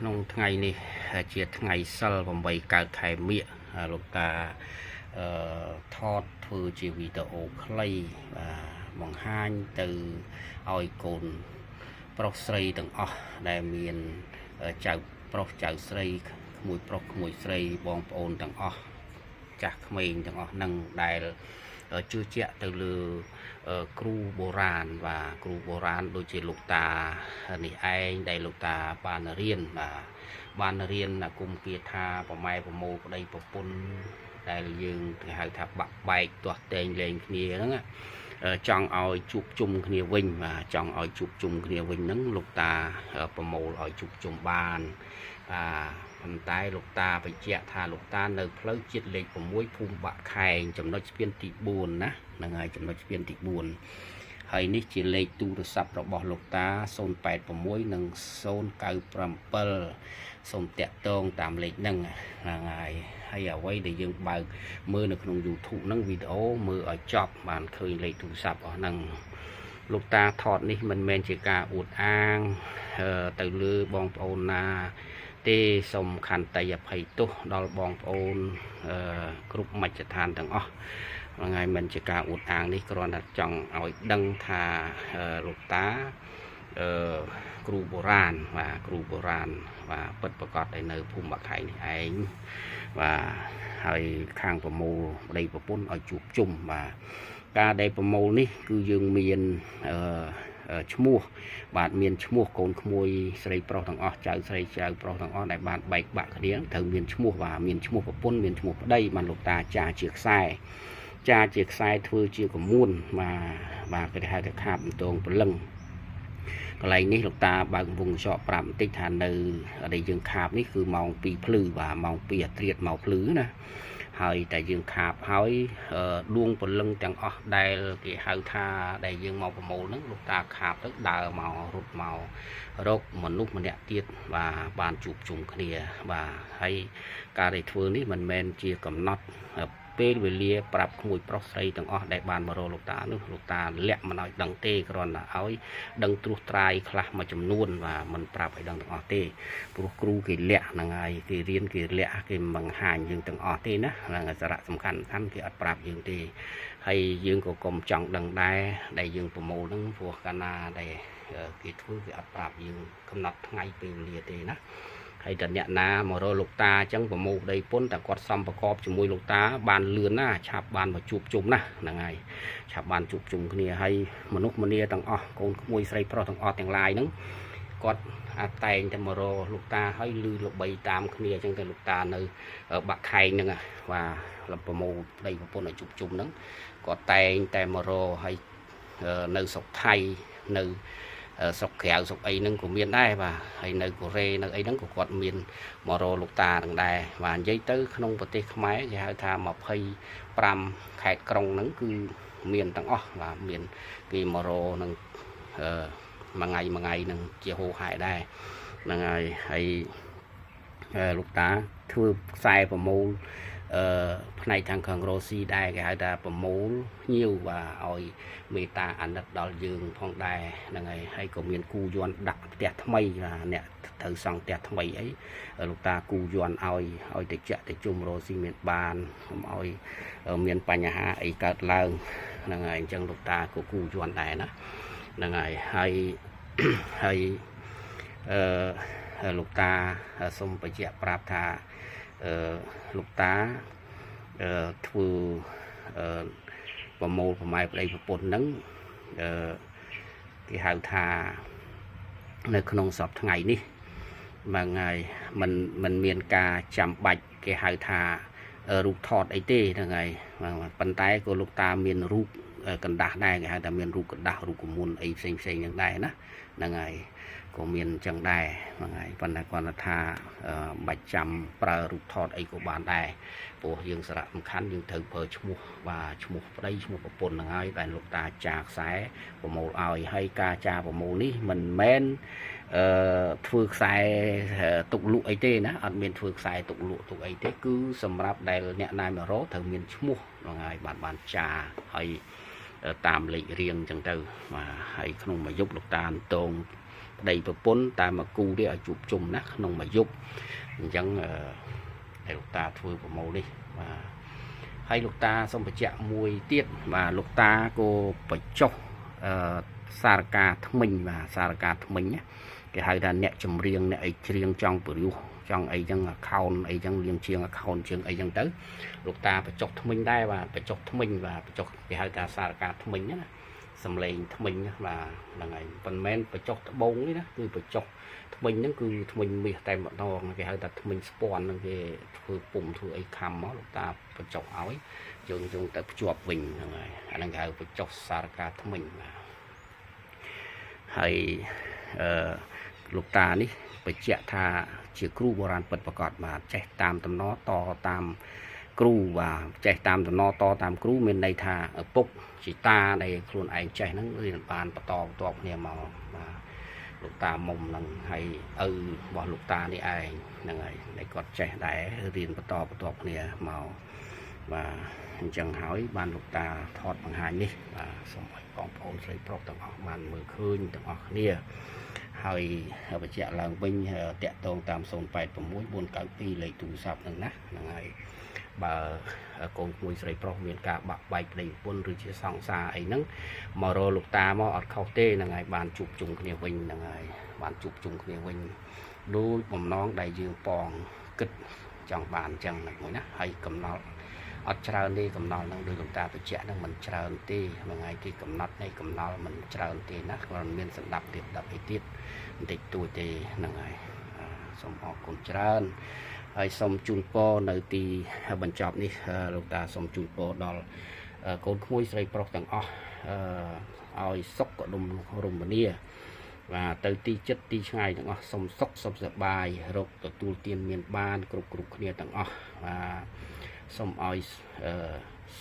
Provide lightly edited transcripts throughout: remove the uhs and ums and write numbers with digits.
ក្នុងថ្ងៃនេះជាថ្ងៃសិល8កើតខែមិញលោកតាថតធ្វើជាវីដេអូខ្លីបង្ហាញទៅឲ្យកូនប្រុសស្រីទាំងអស់ដែលមានចៅប្រុសចៅស្រីក្មួយប្រុសក្មួយស្រីបងប្អូនទាំងអស់ចាស់ក្មេងទាំងអស់នឹងដែលជឿជាក់ទៅលើគ្រូបុរាណបាទគ្រូបុរាណដូចជាលោកតានេះឯងដែលលោកតាបានរៀនបានរៀនគុំគាថាប្រម៉ែប្រមូលប្តីប្រពន្ធដែលយើងគេហៅថាបាក់បែកទាស់តែងលេងគ្នាហ្នឹងចង់ឲ្យជួបជុំគ្នាវិញបាទចង់ឲ្យជួបជុំគ្នាវិញហ្នឹងលោកតាប្រមូលឲ្យជួបជុំបានប៉ុន្តែលោកតាបញ្ជាក់ថាលោកតានៅផ្លូវជាតិលេខ6ភូមិបាក់ខែងចំណុចស្ពានទី4ណាហ្នឹងហើយចំណុចស្ពានទី4ហើយនេះជាលេខទូរស័ព្ទរបស់លោកតា086និង097សូមតាក់ទងតាមលេខហ្នឹងហើយអ្វីដែលយើងបើកមើលនៅក្នុង YouTube ហ្នឹងវីដេអូមើលឲ្យចប់បានឃើញលេខទូរស័ព្ទអស់ហ្នឹងលោកតាថតនេះមិនមែនជាការអួតអាងទៅលើបងប្អូនណាទេសូមខន្តីអភ័យទោសដល់បងប្អូនគ្រប់មជ្ឈដ្ឋានទាំងអស់ថ្ងៃមិនជាការអួតអាងនេះគ្រាន់តែចង់ឲ្យដឹងថាលោកតាគ្រូបុរាណបាទគ្រូបុរាណបាទពិតប្រកបដែលនៅភូមិបាក់ខែងនេះឯងបាទហើយខាងប្រមូលប្តីប្រពន្ធឲ្យជួបជុំបាទការដែលប្រមូលនេះគឺយើងមានឈ្មោះបាទមានឈ្មោះកូនក្មួយស្រីប្រុសទាំងអស់ចៅស្រីចៅប្រុសទាំងអស់ដែលបានបែកបាក់គ្នាត្រូវមានឈ្មោះបាទមានឈ្មោះប្រពន្ធមានឈ្មោះប្តីបានលោកតាចាជាខ្សែធ្វើជាកមួនបាទគេហៅថាខាបតងព្រលឹងកន្លែងនេះលោកតាបើកវងកញ្ចក់ប្រាប់បន្តិចថានៅដែលយើងខាបនេះគឺម៉ោង2ភ្លឺបាទម៉ោង2អាត្រៀតមកភ្លឺណាហើយតែយើងខាបហើយដួងព្រលឹងទាំងអស់ដែលគេហៅថាដែលយើងមកប្រមូលហ្នឹងលោកតាខាបទៅដើរមករត់មករកមនុស្សម្នាក់ទៀតបាទបានជួបជុំគ្នាបាទហើយការដែលធ្វើនេះមិនមែនជាកំណត់ពេលវេលាប្រាប់ក្មួយប្រុសស្រីទាំងអស់ដែលបានមករកលោកតានោះលោកតាលាក់មិនឲ្យដឹងទេគ្រាន់តែឲ្យដឹងត្រួសត្រាយខ្លះមួយចំនួនបាទមិនប្រាប់ឲ្យដឹងទាំងអស់ទេព្រោះគ្រូគេលាក់ហ្នឹងហើយគេរៀនគេលាក់គេបង្ហាញយើងទាំងអស់ទេណាហ្នឹងសារៈសំខាន់គេអត់ប្រាប់យើងទេហើយយើងក៏កុំចង់ដឹងដែរដែលយើងប្រមូលហ្នឹងព្រោះកាលណាដែលគេធ្វើគេអត់ប្រាប់យើងកំណត់ថ្ងៃពេលវេលាទេណាហើយតអ្នកណាមករកលោកតាអញ្ចឹងប្រមូលប្តីប្រពន្ធតែគាត់សំប្រកបជាមួយលោកតាបានលឿនណាឆាប់បានមកជួបជុំណាហ្នឹងហើយឆាប់បានជួបជុំគ្នាហើយមនុស្សម្នាទាំងអស់កូនក្មួយស្រីប្រុសទាំងអស់ទាំងឡាយហ្នឹងគាត់តែងតែមករកលោកតាហើយលឺល្បីតាមគ្នាអញ្ចឹងតែលោកតានៅបាក់ខែងហ្នឹងបាទប្រមូលប្តីប្រពន្ធឲ្យជួបជុំហ្នឹងគាត់តែងតែមករកហើយនៅស្រុកថៃនៅស្រុកក្រៅស្រុកអីហ្នឹងក៏មានដែរបាទហើយនៅកូរ៉េនៅអីហ្នឹងក៏គាត់មានមករកលោកតាហ្នឹងដែរបាទនិយាយទៅក្នុងប្រទេសខ្មែរគេហៅថា25ខេត្តក្រុងហ្នឹងគឺមានទាំងអស់បាទមានគេមករកនឹងមួយថ្ងៃហ្នឹងជាហូរហែដែរហ្នឹងហើយលោកតាធ្វើខ្សែប្រមូលផ្នែកខាងខាងរ៉ូស៊ីដែរគេហៅថាប្រមូលញៀវបាទឲ្យមេតាអាណិតដល់យើងផងដែរហ្នឹងហើយក៏មានគូយន់ដាក់ផ្ទះថ្មីអ្នកត្រូវសង់ផ្ទះថ្មីអីលោកតាគូយន់ឲ្យតិចទៅជុំរ៉ូស៊ីមានបានកុំឲ្យមានបញ្ហាអីកើតឡើងហ្នឹងហើយអញ្ចឹងលោកតាក៏គូយន់ដែរណាហ្នឹងហើយលោកតាសូមបញ្ជាក់ប្រាប់ថាលោកតាធ្វើប្រមូលប្រម៉ែប្តីប្រពន្ធហ្នឹងគេហៅថានៅក្នុងសប្តាហ៍ថ្ងៃនេះមួយថ្ងៃមិនមានការចាំបាច់គេហៅថារូបថតអីទេហ្នឹងហើយប៉ុន្តែក៏លោកតាមានរូបកណ្ដាស់ដែរគេហៅថាមានរូបកណ្ដាស់រូបកមុនអីផ្សេងហ្នឹងដែរណាហ្នឹងហើយក៏មានអញ្ចឹងដែរហ្នឹងហើយប៉ុន្តែគាត់ថាបាច់ចាំប្រើរូបថតអីក៏បានដែរព្រោះយើងសារៈសំខាន់យើងត្រូវប្រើឈ្មោះបាទឈ្មោះប្តីឈ្មោះប្រពន្ធហ្នឹងហើយដែលលោកតាចាខ្សែប្រមូលឲ្យហើយការចាប្រមូលនេះមិនមែនធ្វើខ្សែទុកលក់អីទេណាអត់មានធ្វើខ្សែទុកលក់ទុកអីទេគឺសម្រាប់ដែលអ្នកណាមករកត្រូវមានឈ្មោះហ្នឹងហើយបានចាហើយតាមលេខរៀងអញ្ចឹងទៅបាទហើយក្នុងមួយយប់លោកតាតង ប្តីប្រពន្ធតែមកគូទេឲ្យជួបជុំណាក្នុងមួយយប់អញ្ចឹងដែលលោកតាធ្វើប្រមូលនេះបាទហើយលោកតាសូមបញ្ជាក់មួយទៀតបាទលោកតាក៏បញ្ចុះសារការថ្មិញបាទសារការថ្មិញគេហៅថាអ្នកចម្រៀងអ្នកអីច្រៀងចង់ពរិះចង់អីចឹង account អីចឹងលៀងជាង account ជាងអីចឹងទៅលោកតាបញ្ចុះថ្មិញដែរបាទបញ្ចុះថ្មិញបាទបញ្ចុះគេហៅថាសារការថ្មិញណាសំឡេងថ្មិញបាទហ្នឹងហើយមិនមែនបញ្ចុះត្បូងនេះណាគឺបញ្ចុះថ្មិញហ្នឹងគឺថ្មិញមាសតែម្ដងគេហៅថាថ្មិញស្ពាន់ហ្នឹងគេធ្វើពុំធ្វើអីខំមកលោកតាបញ្ចុះឲ្យយើងទៅភ្ជាប់វិញហ្នឹងហើយអាហ្នឹងគេហៅបញ្ចុះសារការថ្មិញបាទហើយលោកតានេះបញ្ជាក់ថាជាគ្រូបុរាណពិតប្រាកដបាទចេះតាមតំណតតាមគ្រូបាទចេះតាមតំណតតាមគ្រូមានន័យថាឪពុកជាតាដែលខ្លួនឯងចេះហ្នឹងរៀនបានបន្តគ្នាមកបាទលោកតាមុំហ្នឹងហើយឪរបស់លោកតានេះឯងហ្នឹងហើយដែលគាត់ចេះដែររៀនបន្តគ្នាមកបាទអញ្ចឹងហើយបានលោកតាថតបង្ហាញនេះបាទសូមឲ្យបងប្អូនស្រីប្រុសទាំងអស់បានមើលឃើញទាំងអស់គ្នាហើយបញ្ជាក់ឡើងវិញតាក់ទងតាម086 492លេខទូរស័ព្ទហ្នឹងណាហ្នឹងហើយបើកូនក្មួយស្រីប្រុសមានការបាក់បែកប្តីប្រពន្ធឬជាសង្សារអីហ្នឹងមករកលោកតាមកអត់ខុសទេហ្នឹងហើយបានជួបជុំគ្នាវិញហ្នឹងហើយបានជួបជុំគ្នាវិញដោយបំណងដែលយើងប៉ងគិតចង់បានអញ្ចឹងហ្នឹងណាហើយកំណត់អត់ច្រើនទេកំណត់ហ្នឹងដោយលោកតាបញ្ជាក់ហ្នឹងមិនច្រើនទេមួយថ្ងៃទីកំណត់នៃកំណត់មិនច្រើនទេណាគ្រាន់មានសម្ដាប់ទៀត10អីទៀតបន្តិចតួចទេហ្នឹងហើយសូមអរគុណច្រើនហើយសូមជូនពរនៅទីបញ្ចប់នេះលោកតាសូមជូនពរដល់កូនក្មួយស្រីប្រុសទាំងអស់ឲ្យសុខកដុមរមនាបាទទៅទីចិត្តទីឆ្ងាយទាំងអស់សូមសុខសុខសប្បាយរកទទួលទានមានបានគ្រប់គ្នាទាំងអស់បាទសូមឲ្យ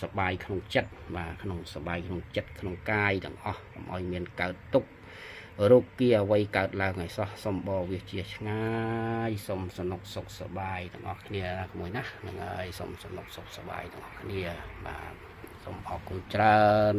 សប្បាយក្នុងចិត្តបាទក្នុងសប្បាយក្នុងចិត្តក្នុងកាយទាំងអស់កុំឲ្យមានកើតទុក្ខរោគគាអ្វីកើតឡើងឲ្យសោះសូមបរិវាជាឆ្ងាយសូមសនុកសុខសប្បាយទាំងអស់គ្នាមួយណាហ្នឹងហើយសូមសនុកសុខសប្បាយទាំងអស់គ្នាបាទសូមអរគុណច្រើន